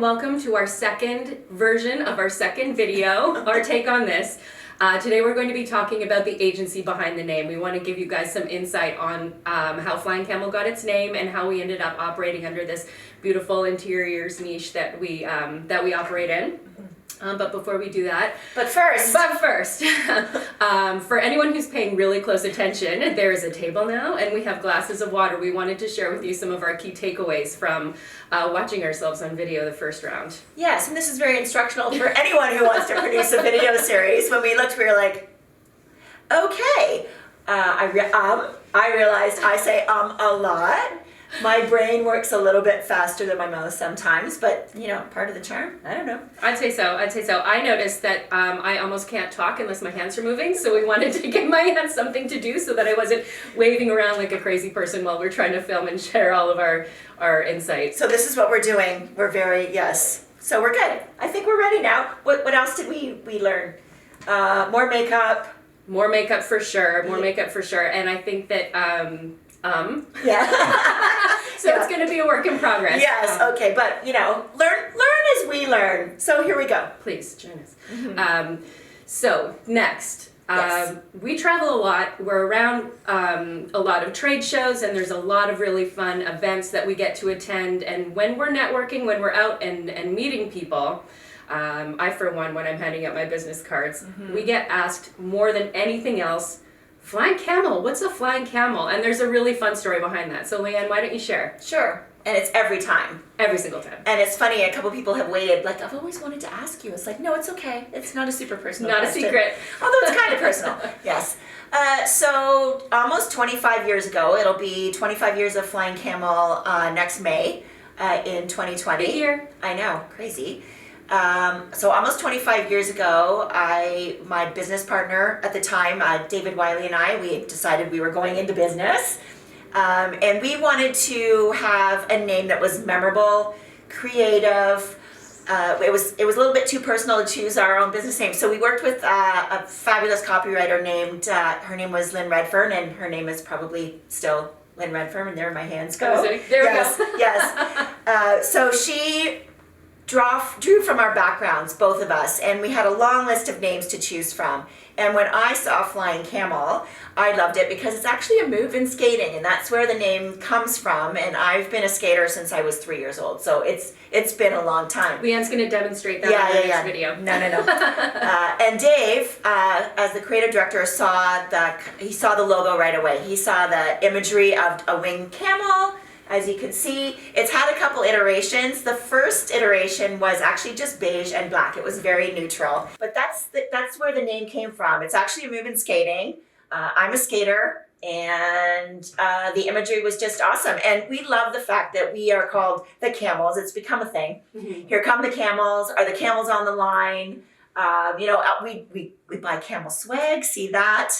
welcome to our second version of our second video, our take on this. Today we're going to be talking about the agency behind the name. We want to give you guys some insight on how Flying Camel got its name and how we ended up operating under this beautiful interiors niche that we operate in. But before we do that, But first, for anyone who's paying really close attention, there is a table now and we have glasses of water. We wanted to share with you some of our key takeaways from watching ourselves on video the first round. yes, and this is very instructional for anyone who wants to produce a video series. When we looked, we were like, okay. I realized I say a lot. My brain works a little bit faster than my mouth sometimes, but you know, part of the charm. I don't know. I'd say so. I noticed that I almost can't talk unless my hands are moving, so we wanted to give my hands something to do so that I wasn't waving around like a crazy person while we're trying to film and share all of our insights. So this is what we're doing. We're yes. So we're good. I think we're ready now. What else did we learn? More makeup. More makeup for sure. And I think that Yeah. So it's going to be a work in progress. Yes. Okay. But you know, learn as we learn. So here we go. Please join us. Mm-hmm. So next, Yes. we travel a lot. We're around a lot of trade shows, and there's a lot of really fun events that we get to attend. And when we're networking, when we're out and meeting people, I for one, when I'm handing out my business cards, we get asked more than anything else, Flying Camel, what's a Flying Camel? And there's a really fun story behind that. So Leanne, why don't you share? Sure. And it's every time. Every single time. And it's funny, a couple people have waited, like, I've always wanted to ask you. It's like, no, it's okay. It's not a super personal Not question. a secret. Although it's kind of personal, yes. So almost 25 years ago, it'll be 25 years of Flying Camel next May in 2020. Big year. I know, crazy. So almost 25 years ago, my business partner at the time, David Wiley and I, we decided we were going into business. And we wanted to have a name that was memorable, creative. It was a little bit too personal to choose our own business name. So we worked with a fabulous copywriter named, her name was Lynn Redfern, and her name is probably still Lynn Redfern, and there my hands go. There we go. Yes. So she drew from our backgrounds, both of us, and we had a long list of names to choose from. And when I saw Flying Camel, I loved it because it's actually a move in skating, and that's where the name comes from. And I've been a skater since I was 3 years old, so it's been a long time. Leanne's going to demonstrate that in the next video. No. And Dave, as the creative director, saw the logo right away. He saw the imagery of a winged camel. As you can see, it's had a couple iterations. The first iteration was actually just beige and black. It was very neutral. But that's where the name came from. It's actually a move in skating. I'm a skater, and the imagery was just awesome. And we love the fact that we are called the Camels. It's become a thing. Mm-hmm. Here come the camels. Are the camels on the line? We buy camel swag, see that.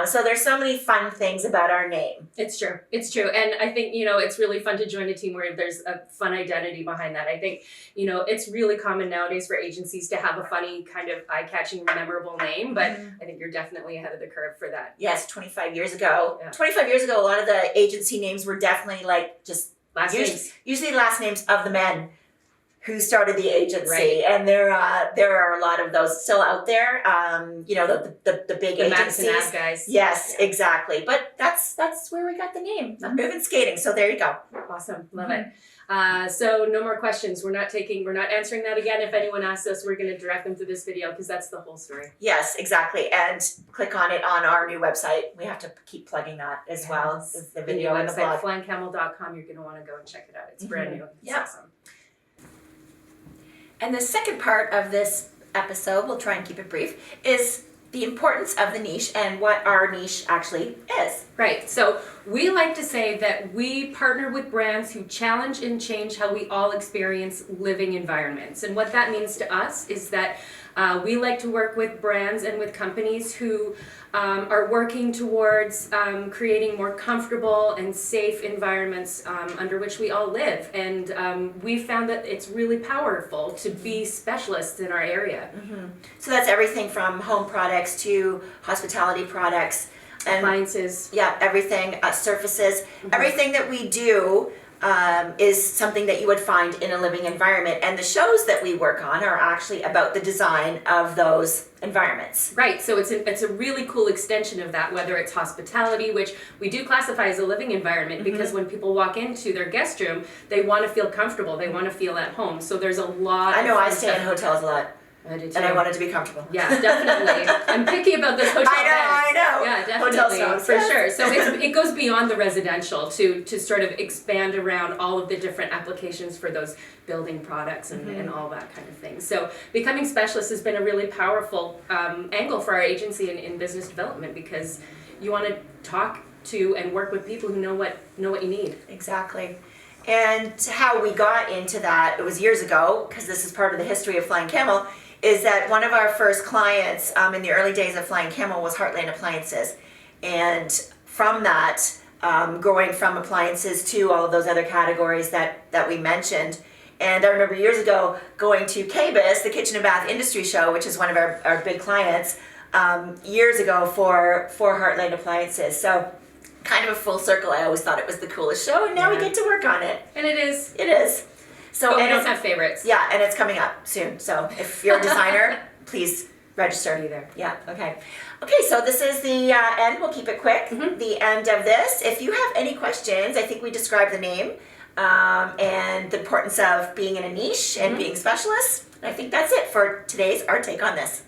So there's so many fun things about our name. It's true. And I think, it's really fun to join a team where there's a fun identity behind that. I think, it's really common nowadays for agencies to have a funny kind of eye-catching, memorable name, but I think you're definitely ahead of the curve for that. Yes, 25 years ago. Yeah. 25 years ago, a lot of the agency names were definitely like just usually last names of the men who started the agency, right. And there are a lot of those still out there. The big agencies. Madison Ave guys. Yes, yeah. Exactly. But that's where we got the name. I'm moving skating. So there you go. Awesome, love it. So no more questions. We're not answering that again. If anyone asks us, we're going to direct them to this video because that's the whole story. Yes, exactly. And click on it on our new website. We have to keep plugging that as well. As the video and the blog. flyingcamel.com. You're going to want to go and check it out. It's brand new. It's awesome. And the second part of this episode, we'll try and keep it brief, is the importance of the niche and what our niche actually is. Right. So we like to say that we partner with brands who challenge and change how we all experience living environments. And what that means to us is that we like to work with brands and with companies who are working towards creating more comfortable and safe environments under which we all live. And we found that it's really powerful to be specialists in our area. Mm-hmm. So that's everything from home products to hospitality products. And appliances. Yeah, everything, surfaces, everything that we do is something that you would find in a living environment. And the shows that we work on are actually about the design of those environments. Right, so it's a really cool extension of that, whether it's hospitality, which we do classify as a living environment, because when people walk into their guest room, they want to feel comfortable, they want to feel at home. So there's a lot I know, of I stay in hotels a lot. I do too. And I want it to be comfortable. Yeah, definitely. I'm picky about those hotel beds. I know. Yeah, Hotel definitely, stones, for yes. sure. So it goes beyond the residential to sort of expand around all of the different applications for those building products and all that kind of thing. So becoming specialists has been a really powerful angle for our agency in business development, because you want to talk to and work with people who know what you need. Exactly. And how we got into that, it was years ago, because this is part of the history of Flying Camel, is that one of our first clients in the early days of Flying Camel was Heartland Appliances. And from that, growing from appliances to all of those other categories that we mentioned. And I remember years ago going to KBIS, the Kitchen and Bath Industry Show, which is one of our big clients, years ago for Heartland Appliances. So kind of a full circle. I always thought it was the coolest show, and now we get to work on it. And it is. It is. So But we and don't it's- have favorites. Yeah, and it's coming up soon. So if you're a designer, please register. Be there. Yeah, okay. Okay, so this is the end. We'll keep it quick. The end of this. If you have any questions, I think we described the name and the importance of being in a niche and being specialists. And I think that's it for today's Our Take on This.